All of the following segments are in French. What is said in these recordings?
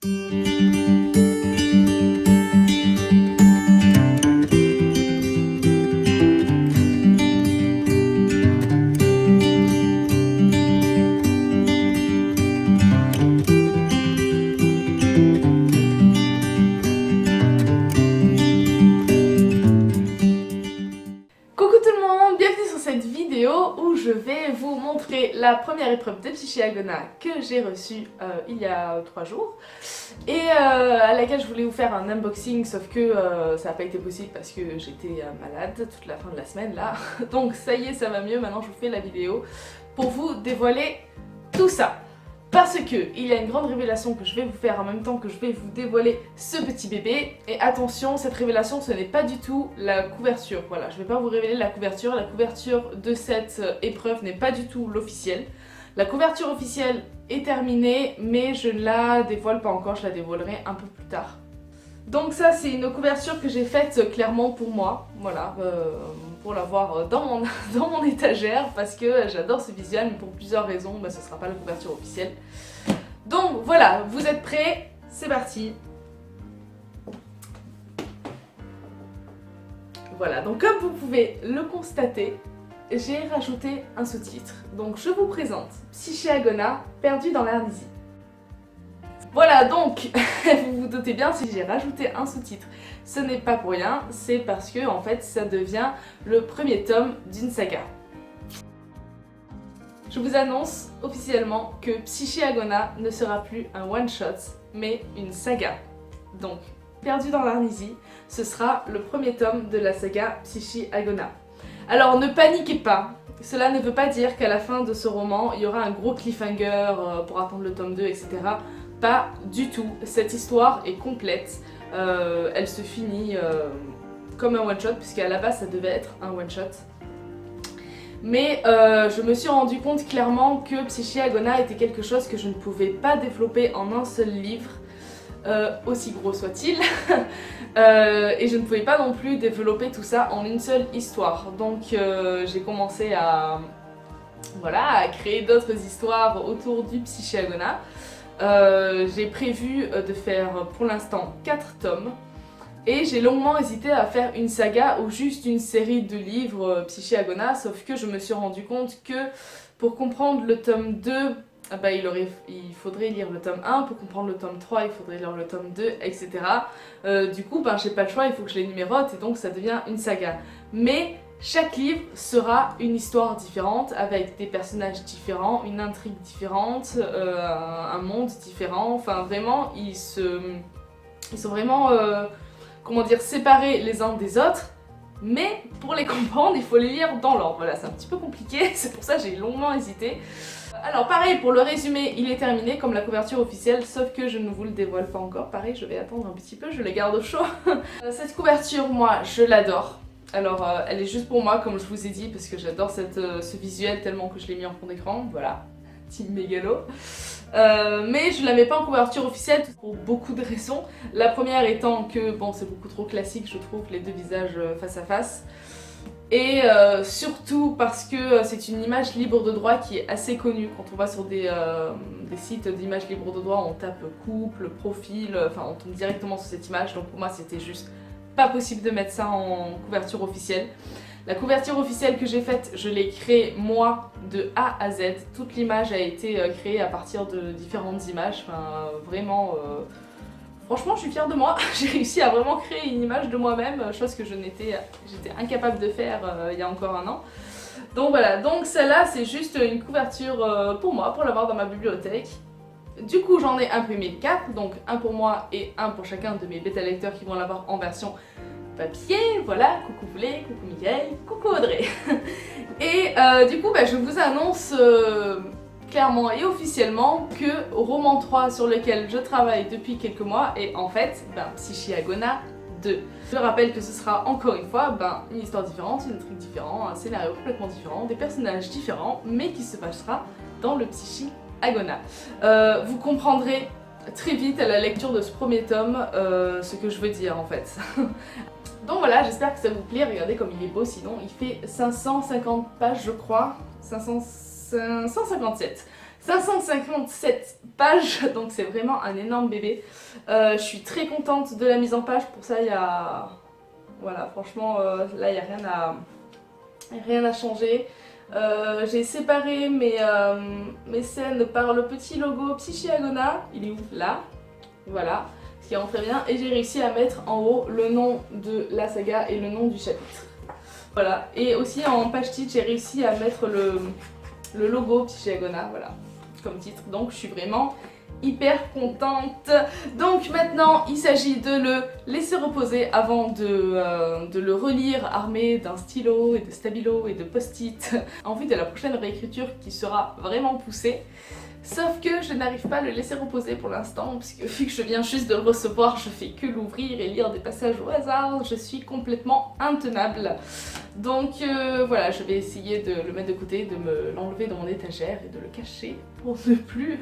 Où je vais vous montrer la première épreuve de Psyché Agona que j'ai reçue il y a 3 jours et à laquelle je voulais vous faire un unboxing, sauf que ça n'a pas été possible parce que j'étais malade toute la fin de la semaine là. Donc ça y est, ça va mieux, maintenant je vous fais la vidéo pour vous dévoiler tout ça. Parce que il y a une grande révélation que je vais vous faire en même temps que je vais vous dévoiler ce petit bébé. Et attention, cette révélation, ce n'est pas du tout la couverture. Voilà, je ne vais pas vous révéler la couverture. La couverture de cette épreuve n'est pas du tout l'officielle. La couverture officielle est terminée, mais je ne la dévoile pas encore, je la dévoilerai un peu plus tard. Donc ça, c'est une couverture que j'ai faite clairement pour moi, voilà, pour l'avoir dans mon étagère, parce que j'adore ce visuel, mais pour plusieurs raisons, ce ne sera pas la couverture officielle. Donc voilà, vous êtes prêts? C'est parti. Voilà, donc comme vous pouvez le constater, j'ai rajouté un sous-titre. Donc je vous présente Psyché Agona, perdu dans l'Arnésie. Voilà, donc, vous vous doutez bien, si j'ai rajouté un sous-titre, ce n'est pas pour rien, c'est parce que, en fait, ça devient le premier tome d'une saga. Je vous annonce officiellement que Psyché Agona ne sera plus un one-shot, mais une saga. Donc, Perdu dans l'Arnésie, ce sera le premier tome de la saga Psyché Agona. Alors, ne paniquez pas, cela ne veut pas dire qu'à la fin de ce roman, il y aura un gros cliffhanger pour attendre le tome 2, etc. Pas du tout, cette histoire est complète, elle se finit comme un one-shot, puisqu'à la base ça devait être un one-shot. Mais je me suis rendu compte clairement que Psyché Agona était quelque chose que je ne pouvais pas développer en un seul livre, aussi gros soit-il, et je ne pouvais pas non plus développer tout ça en une seule histoire. Donc j'ai commencé à créer d'autres histoires autour du Psyché Agona. J'ai prévu de faire pour l'instant 4 tomes et j'ai longuement hésité à faire une saga ou juste une série de livres Psyché Agona, sauf que je me suis rendu compte que pour comprendre le tome 2, il faudrait lire le tome 1, pour comprendre le tome 3 il faudrait lire le tome 2, etc. Du coup j'ai pas le choix, il faut que je les numérote et donc ça devient une saga. Mais chaque livre sera une histoire différente, avec des personnages différents, une intrigue différente, un monde différent. Enfin vraiment, ils sont vraiment séparés les uns des autres. Mais pour les comprendre, il faut les lire dans l'ordre. Voilà, c'est un petit peu compliqué, c'est pour ça que j'ai longuement hésité. Alors pareil, pour le résumé, il est terminé comme la couverture officielle, sauf que je ne vous le dévoile pas encore. Pareil, je vais attendre un petit peu, je les garde au chaud. Cette couverture, moi, je l'adore. Alors elle est juste pour moi, comme je vous ai dit, parce que j'adore ce visuel tellement que je l'ai mis en fond d'écran, voilà, team mégalo. Mais je la mets pas en couverture officielle pour beaucoup de raisons. La première étant que, bon, c'est beaucoup trop classique, je trouve, les deux visages face à face. Et surtout parce que c'est une image libre de droit qui est assez connue. Quand on va sur des sites d'images libres de droit, on tape couple, profil, enfin on tombe directement sur cette image, donc pour moi c'était juste pas possible de mettre ça en couverture officielle. La couverture officielle que j'ai faite, je l'ai créée moi de A à Z. Toute l'image a été créée à partir de différentes images. Enfin, vraiment, franchement, je suis fière de moi. J'ai réussi à vraiment créer une image de moi-même, chose que j'étais incapable de faire il y a encore un an. Donc voilà, donc celle-là, c'est juste une couverture pour moi, pour l'avoir dans ma bibliothèque. Du coup, j'en ai imprimé 4, donc un pour moi et un pour chacun de mes bêta-lecteurs qui vont l'avoir en version papier. Voilà, coucou Poulet, coucou Mireille, coucou Audrey. Et du coup, je vous annonce clairement et officiellement que roman 3 sur lequel je travaille depuis quelques mois est en fait Psyché Agona 2. Je rappelle que ce sera encore une fois une histoire différente, une intrigue différente, un scénario complètement différent, des personnages différents, mais qui se passera dans le Psyché Agona. Vous comprendrez très vite à la lecture de ce premier tome ce que je veux dire en fait. Donc voilà, j'espère que ça vous plaît, regardez comme il est beau, sinon il fait 550 pages je crois, 557. 557 pages, donc c'est vraiment un énorme bébé. Je suis très contente de la mise en page, pour ça il y a... Voilà, franchement, là il n'y a rien à changer. J'ai séparé mes scènes par le petit logo Psychiagona, il est où? Là, voilà, ce qui rend très bien. Et j'ai réussi à mettre en haut le nom de la saga et le nom du chapitre. Voilà, et aussi en page titre, j'ai réussi à mettre le logo Psychiagona, voilà, comme titre. Donc je suis vraiment hyper contente. Donc maintenant il s'agit de le laisser reposer avant de le relire armé d'un stylo et de stabilo et de post-it en vue de la prochaine réécriture qui sera vraiment poussée. Sauf que je n'arrive pas à le laisser reposer pour l'instant, puisque vu que je viens juste de le recevoir, je fais que l'ouvrir et lire des passages au hasard, je suis complètement intenable. Donc voilà, je vais essayer de le mettre de côté, de l'enlever de mon étagère et de le cacher pour ne plus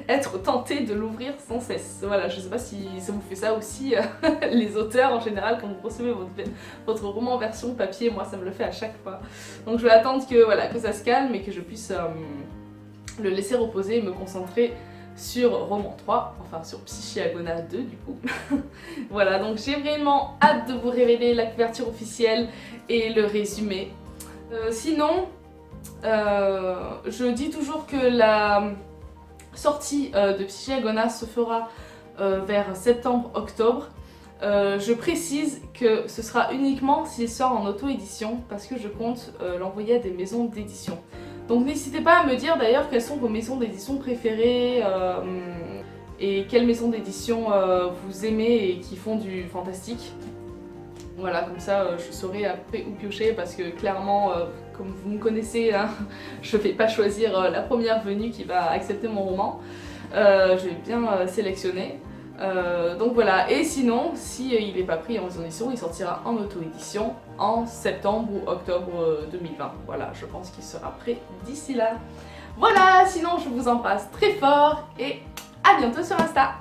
être tentée de l'ouvrir sans cesse. Voilà, je sais pas si ça vous fait ça aussi, les auteurs en général, quand vous recevez votre roman en version papier, moi ça me le fait à chaque fois. Donc je vais attendre que, voilà, que ça se calme et que je puisse... le laisser reposer et me concentrer sur roman 3, enfin sur Psychiagona 2 du coup. Voilà, donc j'ai vraiment hâte de vous révéler la couverture officielle et le résumé. Sinon, je dis toujours que la sortie de Psychiagona se fera vers septembre-octobre. Je précise que ce sera uniquement s'il sort en auto-édition parce que je compte l'envoyer à des maisons d'édition. Donc n'hésitez pas à me dire d'ailleurs quelles sont vos maisons d'édition préférées et quelles maisons d'édition vous aimez et qui font du fantastique. Voilà, comme ça je saurai après où piocher parce que clairement, comme vous me connaissez, hein, je vais pas choisir la première venue qui va accepter mon roman. Je vais bien sélectionner. Donc voilà, et sinon, si il n'est pas pris en maison d'édition, il sortira en auto-édition en septembre ou octobre 2020. Voilà, je pense qu'il sera prêt d'ici là. Voilà, sinon je vous embrasse très fort et à bientôt sur Insta.